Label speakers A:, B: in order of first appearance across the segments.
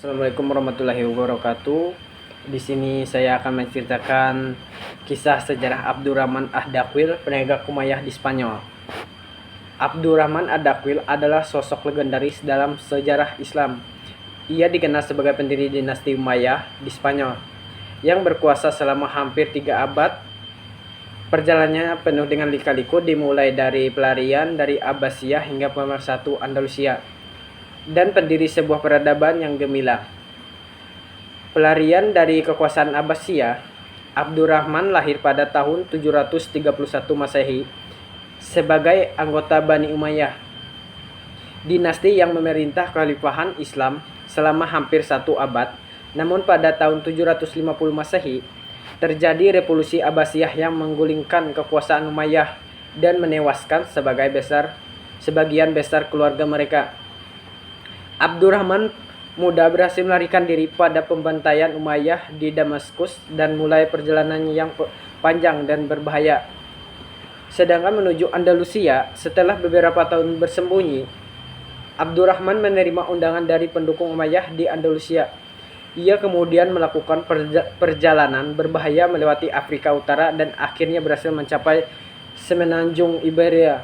A: Assalamualaikum warahmatullahi wabarakatuh. Di sini saya akan menceritakan kisah sejarah Abdurrahman ad-Dakhil, penegak Umayyah di Spanyol. Abdurrahman ad-Dakhil adalah sosok legendaris dalam sejarah Islam. Ia dikenal sebagai pendiri dinasti Umayyah di Spanyol yang berkuasa selama hampir 3 abad. Perjalanannya penuh dengan lika-liku, dimulai dari pelarian dari Abbasiyah hingga pemersatu Andalusia dan pendiri sebuah peradaban yang gemilang. Pelarian dari kekuasaan Abbasiyah, Abdurrahman lahir pada tahun 731 Masehi sebagai anggota Bani Umayyah, dinasti yang memerintah kekhalifahan Islam selama hampir 1 abad. Namun pada tahun 750 Masehi terjadi revolusi Abbasiyah yang menggulingkan kekuasaan Umayyah dan menewaskan sebagian besar keluarga mereka. Abdurrahman muda berhasil melarikan diri pada pembantaian Umayyah di Damaskus dan mulai perjalanannya yang panjang dan berbahaya. Sedangkan menuju Andalusia, setelah beberapa tahun bersembunyi, Abdurrahman menerima undangan dari pendukung Umayyah di Andalusia. Ia kemudian melakukan perjalanan berbahaya melewati Afrika Utara dan akhirnya berhasil mencapai semenanjung Iberia.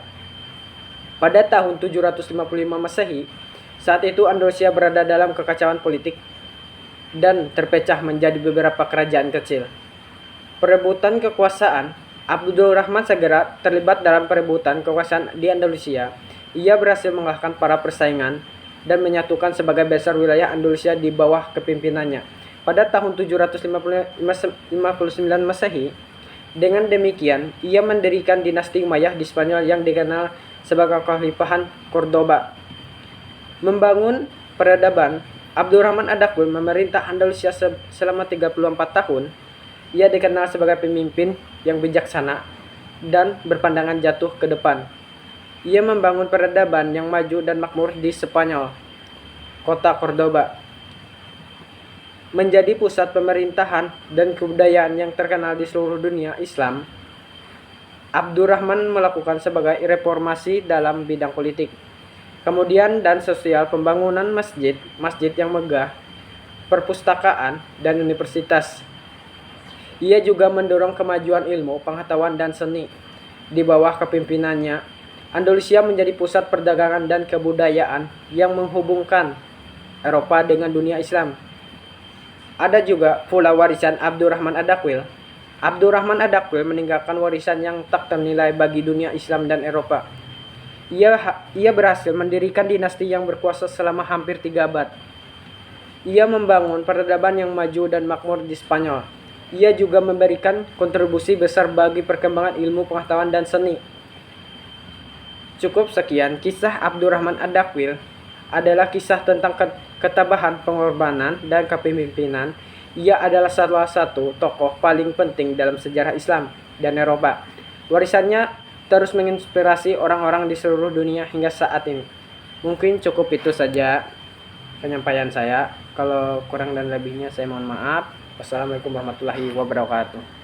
A: Pada tahun 755 Masehi, saat itu Andalusia berada dalam kekacauan politik dan terpecah menjadi beberapa kerajaan kecil. Perebutan kekuasaan, Abdurrahman segera terlibat dalam perebutan kekuasaan di Andalusia. Ia berhasil mengalahkan para persaingan dan menyatukan sebagai besar wilayah Andalusia di bawah kepimpinannya. Pada tahun 759 Masehi, dengan demikian ia mendirikan dinasti Umayyah di Spanyol yang dikenal sebagai Kekhalifahan Cordoba. Membangun peradaban, Abdurrahman ad-Dakhil memerintah Andalusia selama 34 tahun. Ia dikenal sebagai pemimpin yang bijaksana dan berpandangan jatuh ke depan. Ia membangun peradaban yang maju dan makmur di Spanyol. Kota Cordoba menjadi pusat pemerintahan dan kebudayaan yang terkenal di seluruh dunia Islam. Abdurrahman melakukan sebagai reformasi dalam bidang politik, kemudian dan sosial, pembangunan masjid yang megah, perpustakaan, dan universitas. Ia juga mendorong kemajuan ilmu, pengetahuan, dan seni. Di bawah kepemimpinannya, Andalusia menjadi pusat perdagangan dan kebudayaan yang menghubungkan Eropa dengan dunia Islam. Ada juga pula warisan Abdurrahman ad-Dakhil. Abdurrahman ad-Dakhil meninggalkan warisan yang tak ternilai bagi dunia Islam dan Eropa. Ia berhasil mendirikan dinasti yang berkuasa selama hampir 3 abad. Ia membangun peradaban yang maju dan makmur di Spanyol. Ia juga memberikan kontribusi besar bagi perkembangan ilmu, pengetahuan, dan seni. Cukup sekian, kisah Abdurrahman ad-Dakhil adalah kisah tentang ketabahan, pengorbanan, dan kepemimpinan. Ia adalah salah satu tokoh paling penting dalam sejarah Islam dan Eropa. Warisannya terus menginspirasi orang-orang di seluruh dunia hingga saat ini. Mungkin cukup itu saja penyampaian saya. Kalau kurang dan lebihnya saya mohon maaf. Wassalamualaikum warahmatullahi wabarakatuh.